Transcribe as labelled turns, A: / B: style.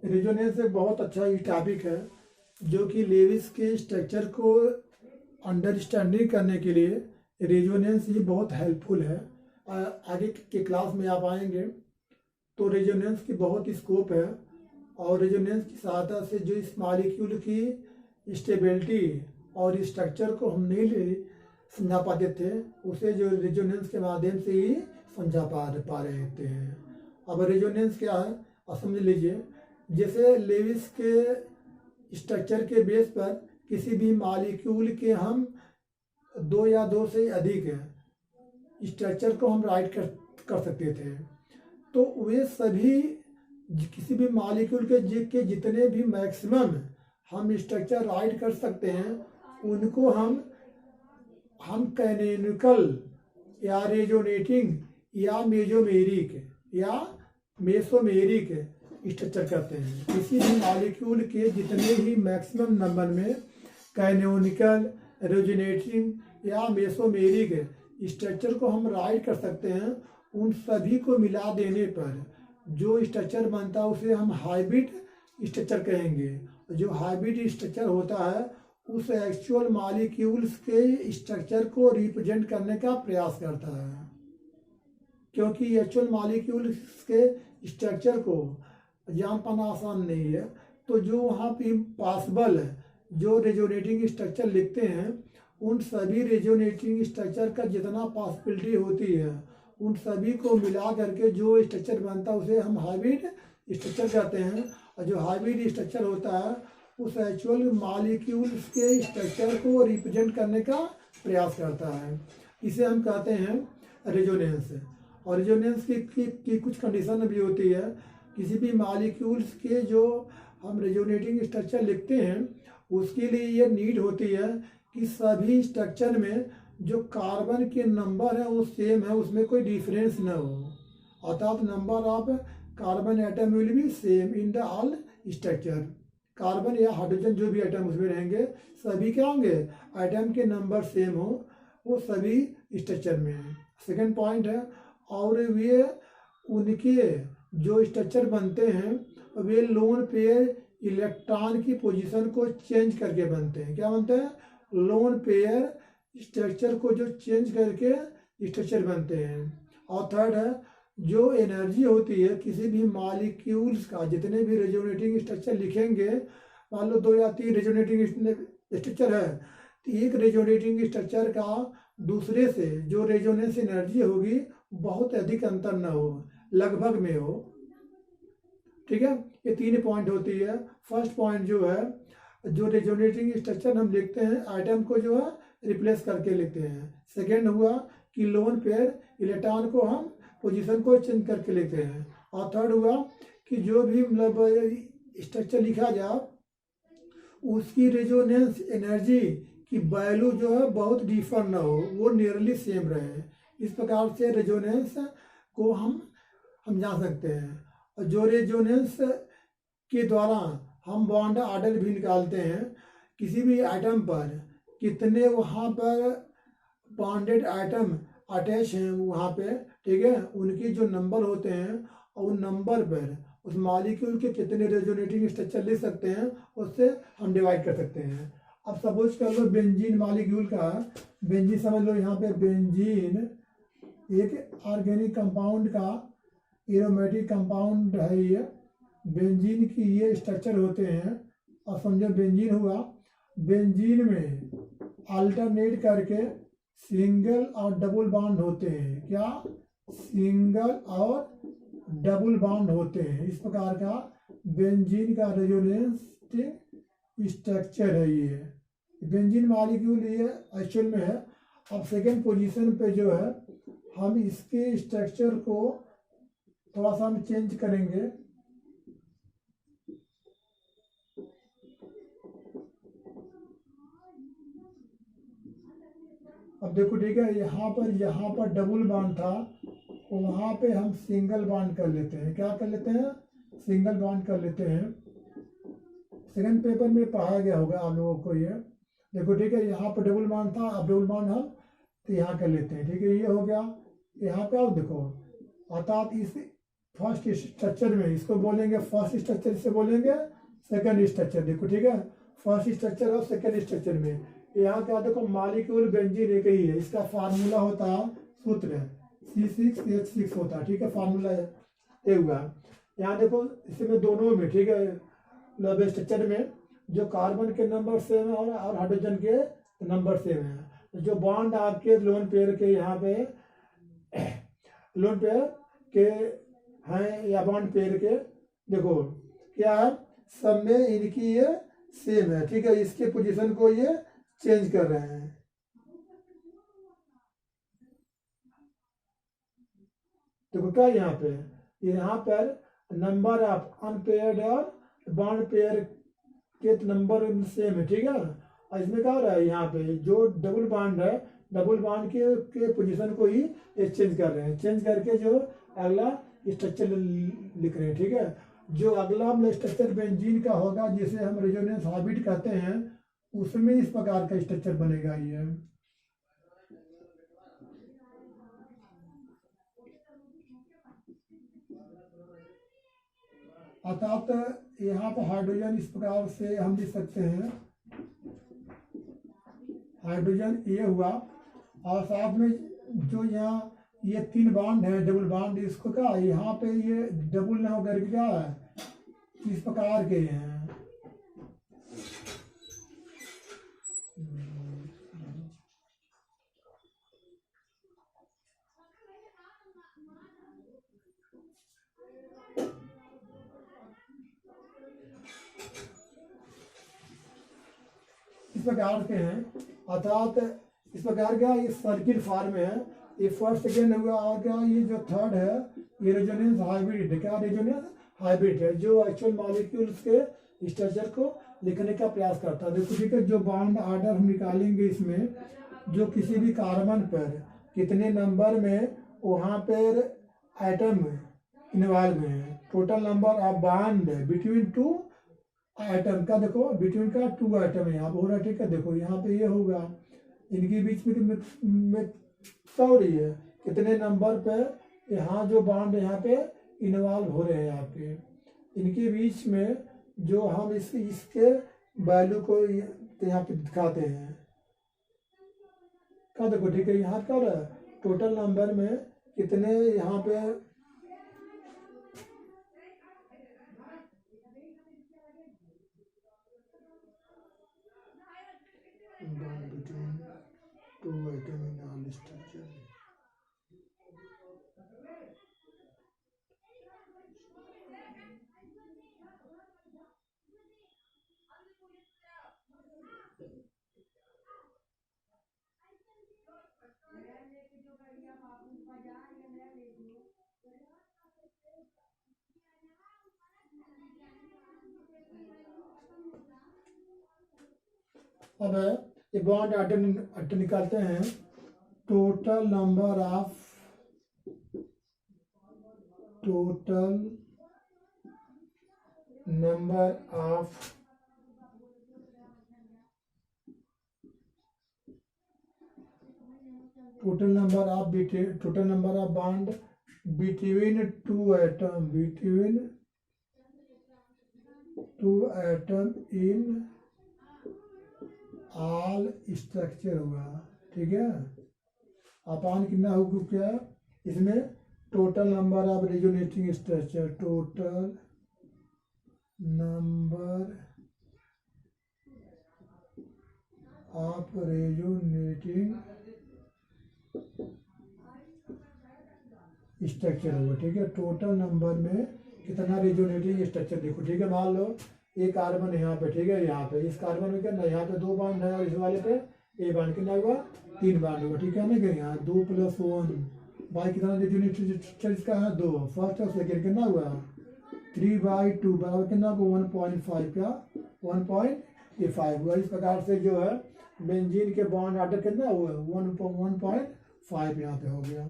A: Resonance एक बहुत अच्छा ही टॉपिक है जो कि लेविस के स्ट्रक्चर को अंडरस्टैंडिंग करने के लिए रेजोनेंस ही बहुत हेल्पफुल है। आगे के क्लास में आप आएंगे तो रेजोनेंस की बहुत स्कोप है और रेजोनेंस की सहायता से जो इस मॉलिक्यूल की स्टेबिलिटी और स्ट्रक्चर को हम नहीं समझा पाते थे उसे जो रेजोनेंस के माध्यम से ही समझा पा रहे थे। अब रेजोनेंस क्या है आप समझ लीजिए। जैसे लेविस के स्ट्रक्चर के बेस पर किसी भी मॉलिक्यूल के हम दो या दो से अधिक स्ट्रक्चर को हम राइट कर सकते थे, तो वे सभी किसी भी मॉलिक्यूल के जितने भी मैक्सिमम हम स्ट्रक्चर राइट कर सकते हैं उनको हम कैनोनिकल या रेजोनेटिंग या मेजोमेरिक या मेसोमेरिक स्ट्रक्चर करते हैं। किसी भी मॉलिक्यूल के जितने भी मैक्सिमम नंबर में कैनोनिकल, रेजोनेटिंग या मेसोमेरिक स्ट्रक्चर को हम राइट कर सकते हैं, उन सभी को मिला देने पर जो स्ट्रक्चर बनता है उसे हम हाइब्रिड स्ट्रक्चर कहेंगे। जो हाइब्रिड स्ट्रक्चर होता है उस एक्चुअल मॉलिक्यूल्स के स्ट्रक्चर को रिप्रेजेंट करने का प्रयास करता है, क्योंकि एक्चुअल मॉलिक्यूल्स के स्ट्रक्चर को जान पाना आसान नहीं है। तो जो वहाँ पे पॉसिबल है जो रेजोनेटिंग स्ट्रक्चर लिखते हैं उन सभी रेजोनेटिंग स्ट्रक्चर का जितना पॉसिबिलिटी होती है उन सभी को मिला करके जो स्ट्रक्चर बनता है उसे हम हाइब्रिड स्ट्रक्चर कहते हैं। और जो हाइब्रिड स्ट्रक्चर होता है उस एक्चुअल मॉलिक्यूल्स के स्ट्रक्चर को रिप्रेजेंट करने का प्रयास करता है। इसे हम कहते हैं रेजोनेंस। और रेजोनेंस की कुछ कंडीशन भी होती है। किसी भी मॉलिक्यूल्स के जो हम रेजोनेटिंग स्ट्रक्चर लिखते हैं उसके लिए ये नीड होती है कि सभी स्ट्रक्चर में जो कार्बन के नंबर है वो सेम है, उसमें कोई डिफरेंस न हो। अर्थात number of carbon atom will be same in the all structure. Carbon या हाइड्रोजन जो भी एटम उसमें रहेंगे सभी क्या होंगे, एटम के नंबर सेम हो वो सभी स्ट्रक्चर में। सेकेंड पॉइंट है, और वे उनके जो स्ट्रक्चर बनते हैं वे लोन पेयर इलेक्ट्रॉन की पोजीशन को चेंज करके बनते हैं। क्या बनते हैं, लोन पेयर स्ट्रक्चर को जो चेंज करके स्ट्रक्चर बनते हैं। और थर्ड है, जो एनर्जी होती है किसी भी मॉलिक्यूल्स का, जितने भी रेजोनेटिंग स्ट्रक्चर लिखेंगे, मान लो 2 या 3 रेजोनेटिंग स्ट्रक्चर है तो एक रेजोनेटिंग स्ट्रक्चर का दूसरे से जो रेजोनेंस एनर्जी होगी बहुत अधिक अंतर न हो, लगभग में हो। ठीक है, ये 3 पॉइंट होती है। फर्स्ट पॉइंट जो है, जो रेजोनेटिंग स्ट्रक्चर हम लिखते हैं आइटम को जो है रिप्लेस करके लिखते हैं। सेकेंड हुआ कि लोन पेयर इलेक्ट्रॉन को हम पोजीशन को चेंज करके लिखते हैं। और थर्ड हुआ कि जो भी मतलब स्ट्रक्चर लिखा जाए उसकी रेजोनेंस एनर्जी की वैल्यू जो है बहुत डिफर ना हो, वो नियरली सेम रहे। इस प्रकार से रेजोनेंस को हम जान सकते हैं। और जो रेजोनेंस के द्वारा हम बॉन्ड ऑर्डर भी निकालते हैं, किसी भी आइटम पर कितने वहाँ पर बॉन्डेड आइटम अटैच हैं वहाँ पे, ठीक है, उनकी जो नंबर होते हैं और उन नंबर पर उस मॉलिक्यूल के कितने रेजोनेटिंग स्ट्रक्चर लिख सकते हैं उससे हम डिवाइड कर सकते हैं। अब सपोज कर लो बेंजीन मॉलिक्यूल का, बेंजीन समझ लो, यहाँ पे बेंजीन एक ऑर्गेनिक कंपाउंड का एरोमेटिक कंपाउंड है। ये बेंजीन की ये स्ट्रक्चर होते हैं। और समझो बेंजीन हुआ, बेंजीन में अल्टरनेट करके सिंगल और डबल बॉन्ड होते हैं। क्या, सिंगल और डबल बॉन्ड होते हैं। इस प्रकार का बेंजीन का रेजोनेंस स्ट्रक्चर है। ये बेंजीन मॉलिक्यूल ये एक्चुअल में है। अब सेकेंड पोजीशन पे जो है हम इसके स्ट्रक्चर को थोड़ा सा हम चेंज करेंगे। अब देखो, ठीक है, यहाँ पर डबल बॉन्ड था तो वहाँ पे हम सिंगल बॉन्ड कर लेते हैं। क्या कर लेते हैं, सिंगल बॉन्ड कर लेते हैं। सेकंड पेपर में पढ़ाया गया होगा आप लोगों को ये। देखो ठीक है, यहाँ पर डबल बॉन्ड था, अब डबल बॉन्ड हम तो यहाँ कर लेते हैं, ठीक है, ये हो गया। यहाँ पे आओ देखो, अर्थात इस फर्स्ट स्ट्रक्चर में इसको बोलेंगे फर्स्ट स्ट्रक्चर, से बोलेंगे सेकंड स्ट्रक्चर। देखो ठीक है, फर्स्ट स्ट्रक्चर और सेकंड स्ट्रक्चर में यहाँ क्या देखो, मॉलिक्यूल बेंजीन एक ही है, इसका फार्मूला होता है, सूत्र C6H6 होता है, ठीक है, फार्मूला ये हुआ। यहाँ देखो इसमें दोनों में, ठीक है, लव स्ट्रक्चर में जो कार्बन के नंबर सेम है और हाइड्रोजन के नंबर सेम है। जो बॉन्ड आपके लोन पेयर के यहाँ पे लोन पेयर के हैं या बॉन्ड पेयर के, देखो क्या है, सब में इनकी ये सेम है, ठीक है, इसके पोजीशन को ये चेंज कर रहे हैं। देखो क्या यहाँ पर नंबर ऑफ अनपेयर्ड और बॉन्ड पेयर के नंबर सेम है, ठीक है। और इसमें क्या हो रहा है, यहाँ पे जो डबल बॉन्ड है, डबल बॉन्ड के पोजीशन को ही चेंज कर रहे हैं, चेंज करके जो अगला स्ट्रक्चर लिख रहे हैं, ठीक है। जो अगला स्ट्रक्चर बेंजीन का होगा, जिसे हम रेजोनेंस हार्बिट कहते हैं, उसमें इस प्रकार का स्ट्रक्चर बनेगा ये। अर्थात यहाँ पर हाइड्रोजन इस प्रकार से हम लिख सकते हैं, हाइड्रोजन ये हुआ, और साथ में जो यहाँ ये 3 बॉन्ड है डबल बॉन्ड, इसको क्या यहाँ पे ये डबल ना होकर क्या है, इस प्रकार के हैं। इस प्रकार के हैं, अर्थात इस प्रकार का ये सर्किल फॉर्म है। ये फर्स्ट सेकेंड हुआ, और क्या ये जो थर्ड है ये रेजोनेंस हाइब्रिड है। क्या रेजोनेंस हाइब्रिड है, जो एक्चुअल मॉलिक्यूल्स के स्ट्रक्चर को लिखने का प्रयास करता है। देखो ठीक है, जो बॉन्ड ऑर्डर हम निकालेंगे इसमें, जो किसी भी कार्बन पर कितने नंबर में वहाँ पर एटम इन्वॉल्व है, total number of bond between 2 atom का, देखो बिटवीन का 2 एटम है यहाँ पे हो रहा है, ठीक है। देखो यहाँ पे ये होगा, इनके बीच में सॉरी है कितने नंबर पे यहाँ जो बॉन्ड यहाँ पे इन्वॉल्व हो रहे हैं, यहाँ पे इनके बीच में जो हम इसके वैल्यू को यहाँ पे दिखाते हैं। क्या देखो ठीक है, यहाँ क्या रहा है, टोटल नंबर में कितने यहाँ पे bond between 2 atoms in all structure. अब ये बॉन्ड आर्डर निकालते हैं, total number of bond between 2 atom in all structure हुआ, ठीक है। अपान कितना होगा, क्या इसमें total number of resonating structure, total number of resonating structure होगा, ठीक है। टोटल नंबर में कितना रेजोनेटिंग स्ट्रक्चर, देखो ठीक है, मान लो एक कार्बन यहाँ पे, ठीक है, यहाँ पे इस कार्बन में कितना, यहाँ पे 2 बॉन्ड है और इस वाले पे ए बॉन्ड कितना हुआ, 3 बॉन्ड हुआ, ठीक है ना। कि यहाँ 2 + 1 बाई कितना रेजोनेटिंग स्ट्रक्चर इसका है 2, फर्स्ट और सेकेंड कितना हुआ 3/2 बराबर कितना को 1.5 का 1.5 हुआ। इस प्रकार से जो है बेंजीन के बॉन्ड ऑर्डर कितना हुआ 1.5 यहाँ पे हो गया।